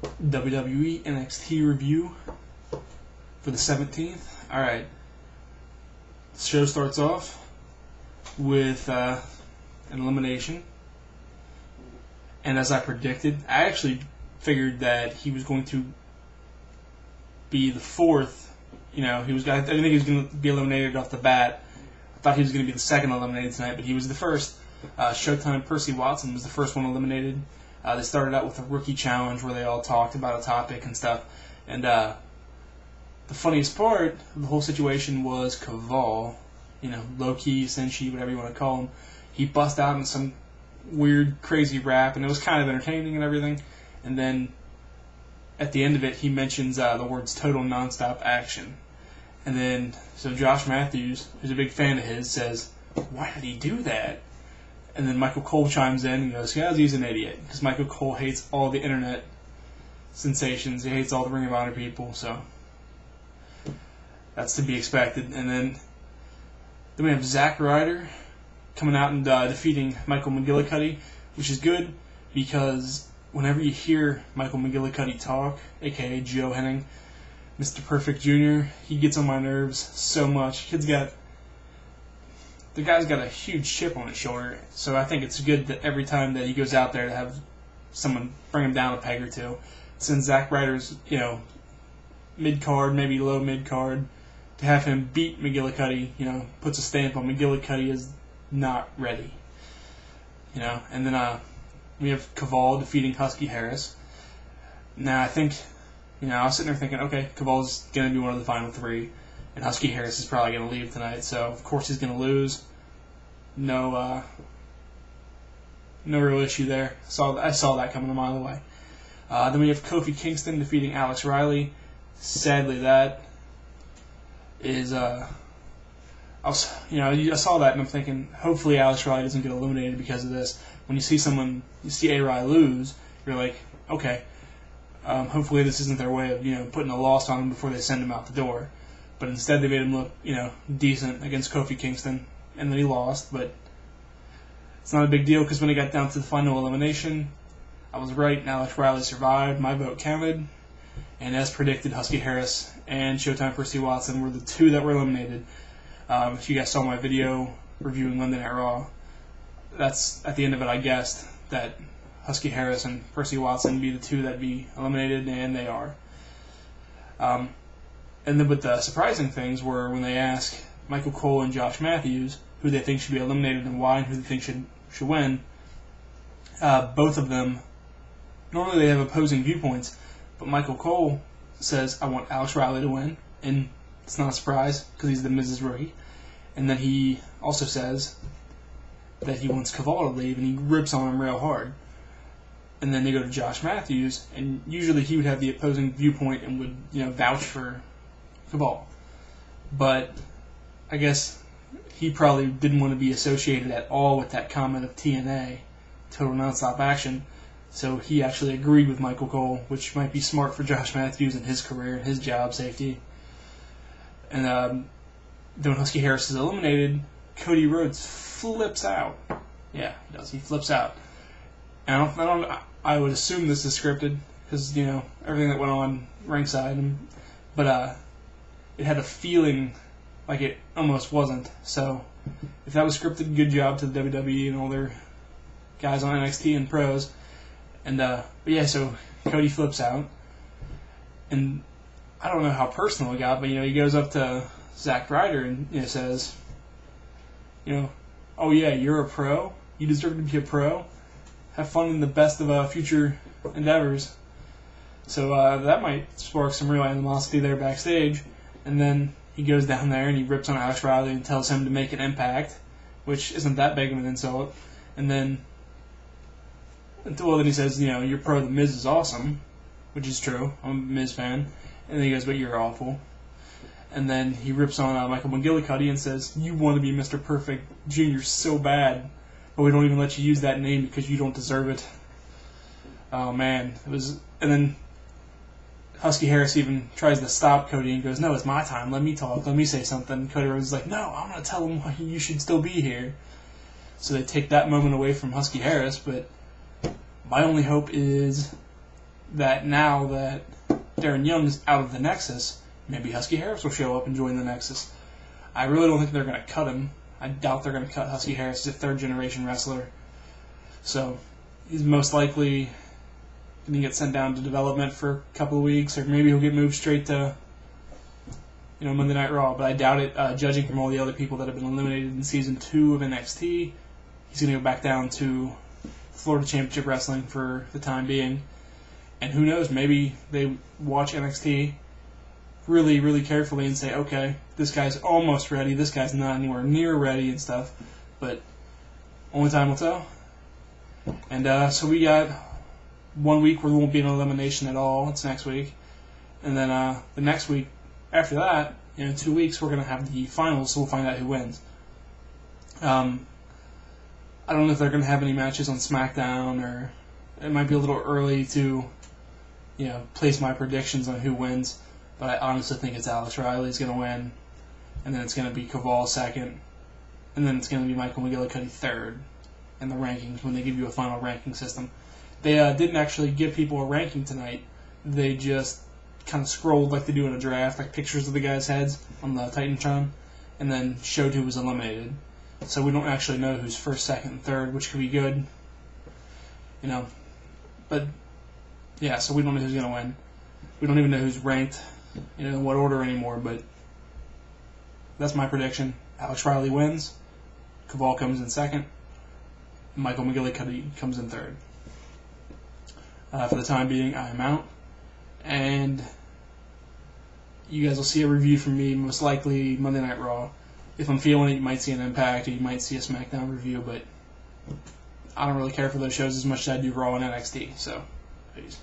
WWE NXT review for the 17th. Alright, the show starts off with an elimination. And as I predicted, I actually figured that he was going to be the fourth. I didn't think he was going to be eliminated off the bat. I thought he was going to be the second eliminated tonight, but he was the first. Showtime Percy Watson was the first one eliminated. They started out with a rookie challenge where they all talked about a topic and stuff. And the funniest part of the whole situation was Kaval, low-key, Senshi, whatever you want to call him. He bust out in some weird, crazy rap, and it was kind of entertaining and everything. And then at the end of it, he mentions the words total nonstop action. And then, so Josh Matthews, who's a big fan of his, says, "Why did he do that?" And then Michael Cole chimes in and goes, "Yeah, he's an idiot." Because Michael Cole hates all the internet sensations. He hates all the Ring of Honor people, so that's to be expected. And then we have Zack Ryder coming out and defeating Michael McGillicuddy, which is good because whenever you hear Michael McGillicuddy talk, a.k.a. Joe Henning, Mr. Perfect Jr., he gets on my nerves so much. The guy's got a huge chip on his shoulder, so I think it's good that every time that he goes out there to have someone bring him down a peg or two. Since Zack Ryder's, mid-card, maybe low mid-card, to have him beat McGillicuddy, puts a stamp on McGillicuddy is not ready. And then we have Kaval defeating Husky Harris. Now, I think, I was sitting there thinking, okay, Kaval's going to be one of the final three, and Husky Harris is probably going to leave tonight, so of course he's going to lose. No real issue there. I saw that coming a mile away. Then we have Kofi Kingston defeating Alex Riley. Sadly, that is I saw that and I'm thinking, hopefully Alex Riley doesn't get eliminated because of this. When you see A-Riley lose, you're like, okay, hopefully this isn't their way of putting a loss on him before they send him out the door. But instead they made him look decent against Kofi Kingston, and then he lost. But it's not a big deal because when it got down to the final elimination, I was right, and Alex Riley survived. My vote counted. And as predicted, Husky Harris and Showtime Percy Watson were the two that were eliminated. If you guys saw my video reviewing Monday Night Raw, that's at the end of it. I guessed that Husky Harris and Percy Watson be the two that be eliminated, and they are. And then, but the surprising things were when they ask Michael Cole and Josh Matthews who they think should be eliminated and why, and who they think should win. Both of them, normally they have opposing viewpoints, but Michael Cole says, "I want Alex Riley to win," and it's not a surprise because he's the Miz's rookie. And then he also says that he wants Kaval to leave, and he rips on him real hard. And then they go to Josh Matthews, and usually he would have the opposing viewpoint and would, vouch for Kaval. But I guess he probably didn't want to be associated at all with that comment of TNA, total nonstop action. So he actually agreed with Michael Cole, which might be smart for Josh Matthews and his career and his job safety. And then when Husky Harris is eliminated, Cody Rhodes flips out. Yeah, he does. He flips out. And I would assume this is scripted because everything that went on ringside, but it had a feeling like it almost wasn't. So if that was scripted, good job to the WWE and all their guys on NXT and pros. And but yeah, so Cody flips out, and I don't know how personal it got, but he goes up to Zack Ryder and says, "Oh yeah, you're a pro. You deserve to be a pro. Have fun in the best of future endeavors." So that might spark some real animosity there backstage. And then he goes down there and he rips on Alex Riley and tells him to make an impact, which isn't that big of an insult. And then, then he says, "You're pro. The Miz is awesome," which is true. I'm a Miz fan. And then he goes, "But you're awful." And then he rips on Michael McGillicuddy and says, "You want to be Mr. Perfect Jr. so bad, but we don't even let you use that name because you don't deserve it." Oh man, it was. And then Husky Harris even tries to stop Cody and goes, "No, it's my time. Let me talk. Let me say something." Cody Rhodes is like, "No, I'm going to tell him why you should still be here." So they take that moment away from Husky Harris, but my only hope is that now that Darren Young's out of the Nexus, maybe Husky Harris will show up and join the Nexus. I really don't think they're going to cut him. I doubt they're going to cut Husky Harris. He's a third-generation wrestler. So he's most likely going to get sent down to development for a couple of weeks, or maybe he'll get moved straight to Monday Night Raw. But I doubt it, judging from all the other people that have been eliminated in Season 2 of NXT. He's going to go back down to Florida Championship Wrestling for the time being. And who knows, maybe they watch NXT really, really carefully and say, okay, this guy's almost ready, this guy's not anywhere near ready and stuff. But only time will tell. And so we got 1 week where there won't be an elimination at all. It's next week. And then the next week after that, in 2 weeks, we're going to have the finals, so we'll find out who wins. I don't know if they're going to have any matches on SmackDown, or it might be a little early to, place my predictions on who wins. But I honestly think it's Alex Riley's going to win, and then it's going to be Kaval second, and then it's going to be Michael McGillicuddy third in the rankings when they give you a final ranking system. They didn't actually give people a ranking tonight. They just kind of scrolled like they do in a draft, like pictures of the guys' heads on the Titantron, and then showed who was eliminated. So we don't actually know who's first, second, and third, which could be good. But, yeah, so we don't know who's going to win. We don't even know who's ranked, in what order anymore, but that's my prediction. Alex Riley wins. Kaval comes in second. Michael McGillicuddy comes in third. For the time being, I am out. And you guys will see a review from me, most likely Monday Night Raw. If I'm feeling it, you might see an Impact, or you might see a SmackDown review, but I don't really care for those shows as much as I do Raw and NXT, so peace.